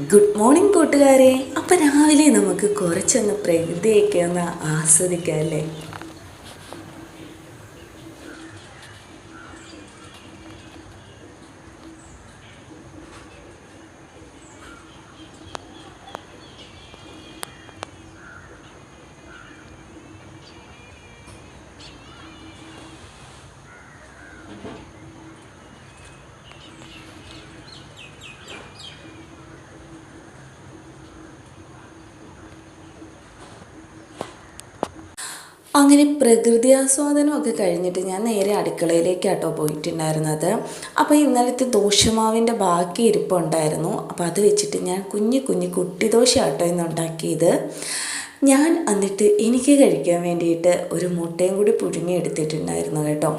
Good morning കൂട്ടുകാരെ. അപ്പം രാവിലെ നമുക്ക് കുറച്ചൊന്ന് പ്രകൃതിയൊക്കെ ഒന്ന് ആസ്വദിക്കാം അല്ലേ? അങ്ങനെ പ്രകൃതി ആസ്വാദനമൊക്കെ കഴിഞ്ഞിട്ട് ഞാൻ നേരെ അടുക്കളയിലേക്കാട്ടോ പോയിട്ടുണ്ടായിരുന്നത്. അപ്പോൾ ഇന്നലത്തെ ദോശമാവിൻ്റെ ബാക്കി ഇരിപ്പുണ്ടായിരുന്നു. അപ്പോൾ അത് വെച്ചിട്ട് ഞാൻ കുഞ്ഞു കുഞ്ഞു കുട്ടി ദോശ ആട്ടോ ഇന്ന് ഉണ്ടാക്കിയത്. ഞാൻ എന്നിട്ട് എനിക്ക് കഴിക്കാൻ വേണ്ടിയിട്ട് ഒരു മുട്ടയും കൂടി പുഴുങ്ങി എടുത്തിട്ടുണ്ടായിരുന്നു കേട്ടോ.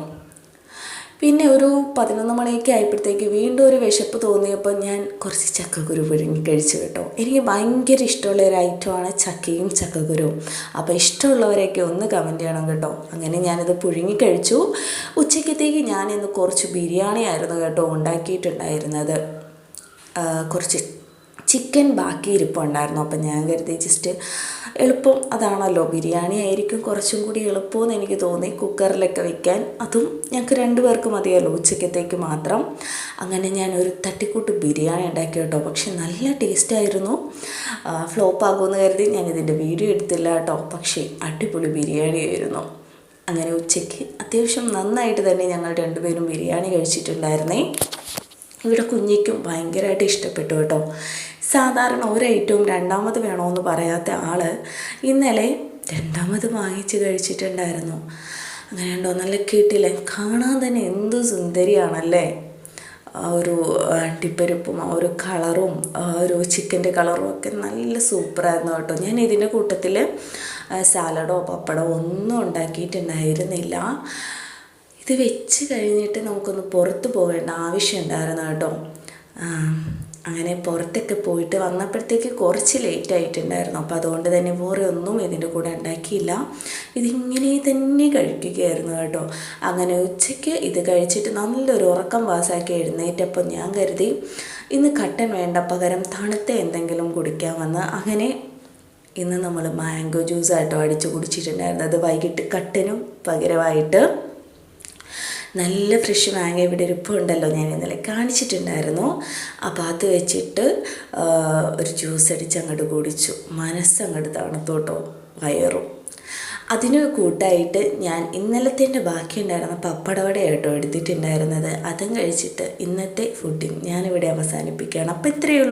പിന്നെ ഒരു 11 മണിയൊക്കെ ആയപ്പോഴത്തേക്ക് വീണ്ടും ഒരു വിശപ്പ് തോന്നിയപ്പോൾ ഞാൻ കുറച്ച് ചക്കക്കുരു പുഴുങ്ങി കഴിച്ചു കേട്ടോ. എനിക്ക് ഭയങ്കര ഇഷ്ടമുള്ള ഒരു ഐറ്റമാണ് ചക്കയും ചക്കക്കുരുവും. അപ്പോൾ ഇഷ്ടമുള്ളവരെയൊക്കെ ഒന്ന് കമൻറ്റ് ചെയ്യണം കേട്ടോ. അങ്ങനെ ഞാനിത് പുഴുങ്ങി കഴിച്ചു. ഉച്ചക്കത്തേക്ക് ഞാനിന്ന് കുറച്ച് ബിരിയാണി ആയിരുന്നു കേട്ടോ ഉണ്ടാക്കിയിട്ടുണ്ടായിരുന്നത്. കുറച്ച് ചിക്കൻ ബാക്കി ഇരിപ്പുണ്ടായിരുന്നു. അപ്പം ഞാൻ കരുതി ജസ്റ്റ് എളുപ്പം അതാണല്ലോ, ബിരിയാണി ആയിരിക്കും കുറച്ചും കൂടി എളുപ്പമെന്ന് എനിക്ക് തോന്നി കുക്കറിലൊക്കെ വയ്ക്കാൻ. അതും ഞങ്ങൾക്ക് 2 പേർക്ക് മതിയല്ലോ ഉച്ചക്കത്തേക്ക് മാത്രം. അങ്ങനെ ഞാനൊരു തട്ടിക്കൂട്ട് ബിരിയാണി ഉണ്ടാക്കി കേട്ടോ. പക്ഷെ നല്ല ടേസ്റ്റായിരുന്നു. ഫ്ലോപ്പ് ആകുമെന്ന് കരുതി ഞാനിതിൻ്റെ വീഡിയോ എടുത്തില്ല കേട്ടോ. പക്ഷേ അടിപൊളി ബിരിയാണി ആയിരുന്നു. അങ്ങനെ ഉച്ചയ്ക്ക് അത്യാവശ്യം നന്നായിട്ട് തന്നെ ഞങ്ങൾ 2 പേരും ബിരിയാണി കഴിച്ചിട്ടുണ്ടായിരുന്നേ. ഇവിടെ കുഞ്ഞിക്കും ഭയങ്കരമായിട്ട് ഇഷ്ടപ്പെട്ടു കേട്ടോ. സാധാരണ ഒരു ഐറ്റവും രണ്ടാമത് വേണമെന്ന് പറയാത്ത ആൾ ഇന്നലെ രണ്ടാമത് വാങ്ങിച്ച് കഴിച്ചിട്ടുണ്ടായിരുന്നു. അങ്ങനെ ഉണ്ടോ, നല്ല കിട്ടില്ലേ, കാണാൻ തന്നെ എന്ത് സുന്ദരിയാണല്ലേ. ആ ഒരു അണ്ടിപ്പരിപ്പും ആ ഒരു കളറും ആ ഒരു ചിക്കൻ്റെ കളറും ഒക്കെ നല്ല സൂപ്പറായിരുന്നു കേട്ടോ. ഞാൻ ഇതിൻ്റെ കൂട്ടത്തിൽ സാലഡോ പപ്പടോ ഒന്നും ഉണ്ടാക്കിയിട്ടുണ്ടായിരുന്നില്ല. ഇത് വെച്ച് കഴിഞ്ഞിട്ട് നമുക്കൊന്ന് പുറത്ത് പോകേണ്ട ആവശ്യമുണ്ടായിരുന്നു കേട്ടോ. അങ്ങനെ പുറത്തൊക്കെ പോയിട്ട് വന്നപ്പോഴത്തേക്ക് കുറച്ച് ലേറ്റ് ആയിട്ടുണ്ടായിരുന്നു. അപ്പോൾ അതുകൊണ്ട് തന്നെ വേറെ ഒന്നും ഇതിൻ്റെ കൂടെ ഉണ്ടാക്കിയില്ല. ഇതിങ്ങനെ തന്നെ കഴിക്കുകയായിരുന്നു കേട്ടോ. അങ്ങനെ ഉച്ചയ്ക്ക് ഇത് കഴിച്ചിട്ട് നല്ലൊരു ഉറക്കം പാസ്സാക്കി എഴുന്നേറ്റപ്പോൾ ഞാൻ കരുതി ഇന്ന് കട്ടൻ വേണ്ട, പകരം തണുത്ത എന്തെങ്കിലും കുടിക്കാമെന്ന്. അങ്ങനെ ഇന്ന് നമ്മൾ മാംഗോ ജ്യൂസായിട്ടോ അടിച്ച് കുടിച്ചിട്ടുണ്ടായിരുന്നത്. വൈകിട്ട് കട്ടനും പകരമായിട്ട് നല്ല ഫ്രഷ് മാങ്ങ ഇവിടെ ഇരിപ്പുണ്ടല്ലോ, ഞാൻ ഇന്നലെ കാണിച്ചിട്ടുണ്ടായിരുന്നു. അപ്പോൾ അത് വെച്ചിട്ട് ഒരു ജ്യൂസ് അടിച്ച് അങ്ങോട്ട് കുടിച്ചു. മനസ്സങ്ങോട്ട് തണുത്തോട്ടോ, വയറും. അതിന് കൂട്ടായിട്ട് ഞാൻ ഇന്നലത്തേൻ്റെ ബാക്കി ഉണ്ടായിരുന്ന പപ്പടവടയായിട്ടോ എടുത്തിട്ടുണ്ടായിരുന്നത്. അതും കഴിച്ചിട്ട് ഇന്നത്തെ ഫുഡിങ് ഞാനിവിടെ അവസാനിപ്പിക്കുകയാണ്. അപ്പോൾ ഇത്രയേ ഉള്ളൂ.